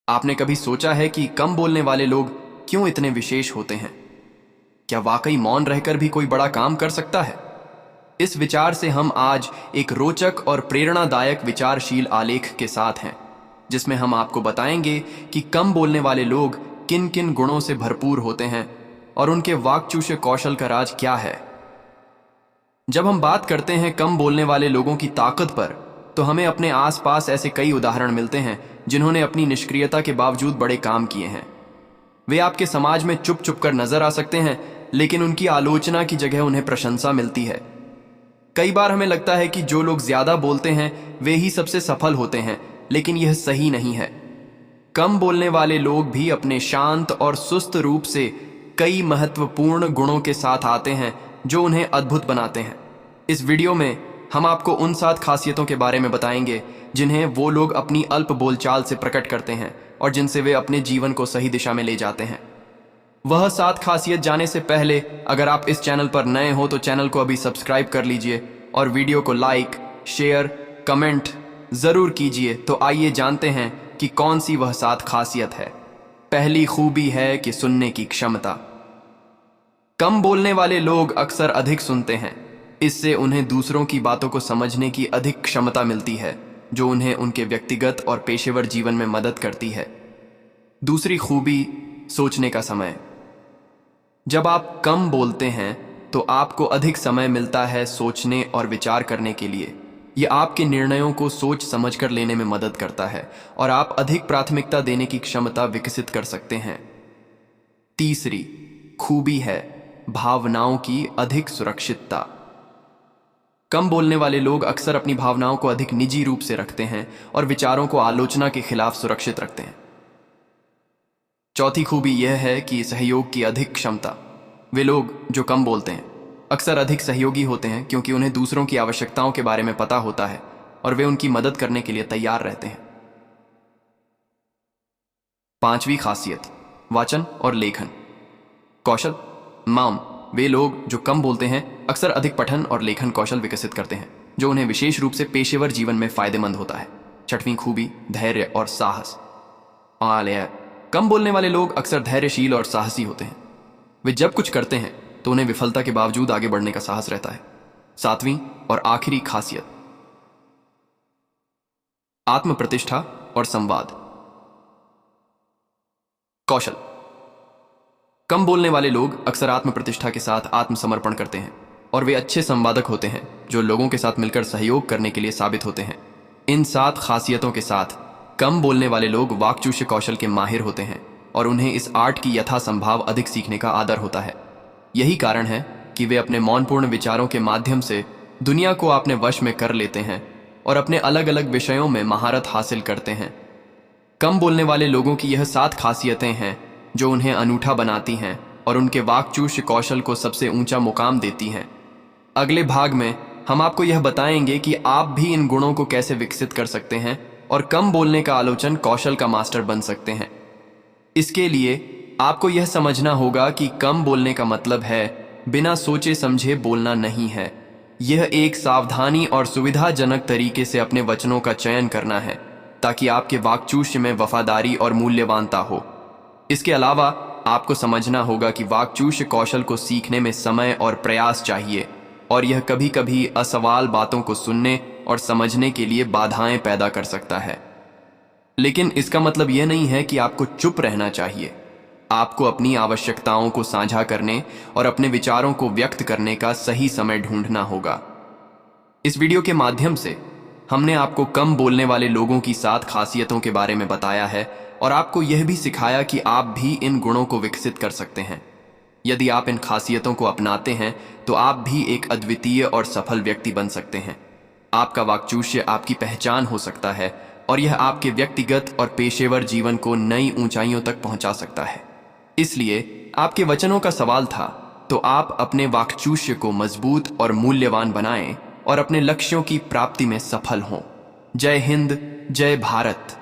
आपने कभी सोचा है कि कम बोलने वाले लोग क्यों इतने विशेष होते हैं? क्या वाकई मौन रहकर भी कोई बड़ा काम कर सकता है? इस विचार से हम आज एक रोचक और प्रेरणादायक विचारशील आलेख के साथ हैं, जिसमें हम आपको बताएंगे कि कम बोलने वाले लोग किन किन गुणों से भरपूर होते हैं और उनके वाक्चातुर्य कौशल का राज क्या है। जब हम बात करते हैं कम बोलने वाले लोगों की ताकत पर, तो हमें अपने आसपास ऐसे कई उदाहरण मिलते हैं जिन्होंने अपनी निष्क्रियता के बावजूद बड़े काम किए हैं। वे आपके समाज में चुप चुप कर नजर आ सकते हैं, लेकिन उनकी आलोचना की जगह उन्हें प्रशंसा मिलती है। कई बार हमें लगता है कि जो लोग ज्यादा बोलते हैं वे ही सबसे सफल होते हैं, लेकिन यह सही नहीं है। कम बोलने वाले लोग भी अपने शांत और सुस्त रूप से कई महत्वपूर्ण गुणों के साथ आते हैं जो उन्हें अद्भुत बनाते हैं। इस वीडियो में हम आपको उन 7 खासियतों के बारे में बताएंगे जिन्हें वो लोग अपनी अल्प बोलचाल से प्रकट करते हैं और जिनसे वे अपने जीवन को सही दिशा में ले जाते हैं। वह 7 खासियत जाने से पहले अगर आप इस चैनल पर नए हो तो चैनल को अभी सब्सक्राइब कर लीजिए और वीडियो को लाइक, शेयर, कमेंट जरूर कीजिए। तो आइए जानते हैं कि कौन सी वह 7 खासियत है। पहली खूबी है कि सुनने की क्षमता। कम बोलने वाले लोग अक्सर अधिक सुनते हैं। इससे उन्हें दूसरों की बातों को समझने की अधिक क्षमता मिलती है, जो उन्हें उनके व्यक्तिगत और पेशेवर जीवन में मदद करती है। दूसरी खूबी, सोचने का समय। जब आप कम बोलते हैं तो आपको अधिक समय मिलता है सोचने और विचार करने के लिए। यह आपके निर्णयों को सोच समझकर लेने में मदद करता है और आप अधिक प्राथमिकता देने की क्षमता विकसित कर सकते हैं। तीसरी खूबी है भावनाओं की अधिक सुरक्षितता। कम बोलने वाले लोग अक्सर अपनी भावनाओं को अधिक निजी रूप से रखते हैं और विचारों को आलोचना के खिलाफ सुरक्षित रखते हैं। चौथी खूबी यह है कि सहयोग की अधिक क्षमता। वे लोग जो कम बोलते हैं अक्सर अधिक सहयोगी होते हैं, क्योंकि उन्हें दूसरों की आवश्यकताओं के बारे में पता होता है और वे उनकी मदद करने के लिए तैयार रहते हैं। पांचवी खासियत, वाचन और लेखन कौशल। वे लोग जो कम बोलते हैं अक्सर अधिक पठन और लेखन कौशल विकसित करते हैं, जो उन्हें विशेष रूप से पेशेवर जीवन में फायदेमंद होता है। छठवीं खूबी, धैर्य और साहस। कम बोलने वाले लोग अक्सर धैर्यशील और साहसी होते हैं। वे जब कुछ करते हैं तो उन्हें विफलता के बावजूद आगे बढ़ने का साहस रहता है। सातवीं और आखिरी खासियत, आत्म प्रतिष्ठा और संवाद कौशल। कम बोलने वाले लोग अक्सर आत्म प्रतिष्ठा के साथ आत्मसमर्पण करते हैं और वे अच्छे संवादक होते हैं, जो लोगों के साथ मिलकर सहयोग करने के लिए साबित होते हैं। इन 7 खासियतों के साथ कम बोलने वाले लोग वाक्चातुर्य कौशल के माहिर होते हैं और उन्हें इस आर्ट की यथासंभव अधिक सीखने का आदर होता है। यही कारण है कि वे अपने मौनपूर्ण विचारों के माध्यम से दुनिया को अपने वश में कर लेते हैं और अपने अलग अलग विषयों में महारत हासिल करते हैं। कम बोलने वाले लोगों की यह 7 खासियतें हैं जो उन्हें अनूठा बनाती हैं और उनके वाक्चातुर्य कौशल को सबसे ऊंचा मुकाम देती हैं। अगले भाग में हम आपको यह बताएंगे कि आप भी इन गुणों को कैसे विकसित कर सकते हैं और कम बोलने का आलोचन कौशल का मास्टर बन सकते हैं। इसके लिए आपको यह समझना होगा कि कम बोलने का मतलब है बिना सोचे समझे बोलना नहीं है। यह एक सावधानी और सुविधाजनक तरीके से अपने वचनों का चयन करना है, ताकि आपके वाक्चातुर्य में वफादारी और मूल्यवानता हो। इसके अलावा आपको समझना होगा कि वाक्चातुर्य कौशल को सीखने में समय और प्रयास चाहिए, और यह कभी कभी असवाल बातों को सुनने और समझने के लिए बाधाएं पैदा कर सकता है। लेकिन इसका मतलब यह नहीं है कि आपको चुप रहना चाहिए। आपको अपनी आवश्यकताओं को साझा करने और अपने विचारों को व्यक्त करने का सही समय ढूंढना होगा। इस वीडियो के माध्यम से हमने आपको कम बोलने वाले लोगों की 7 खासियतों के बारे में बताया है और आपको यह भी सिखाया कि आप भी इन गुणों को विकसित कर सकते हैं। यदि आप इन खासियतों को अपनाते हैं तो आप भी एक अद्वितीय और सफल व्यक्ति बन सकते हैं। आपका वाक्चातुर्य आपकी पहचान हो सकता है और यह आपके व्यक्तिगत और पेशेवर जीवन को नई ऊंचाइयों तक पहुंचा सकता है। इसलिए आपके वचनों का सवाल था, तो आप अपने वाक्चातुर्य को मजबूत और मूल्यवान बनाएं और अपने लक्ष्यों की प्राप्ति में सफल हों। जय हिंद, जय भारत।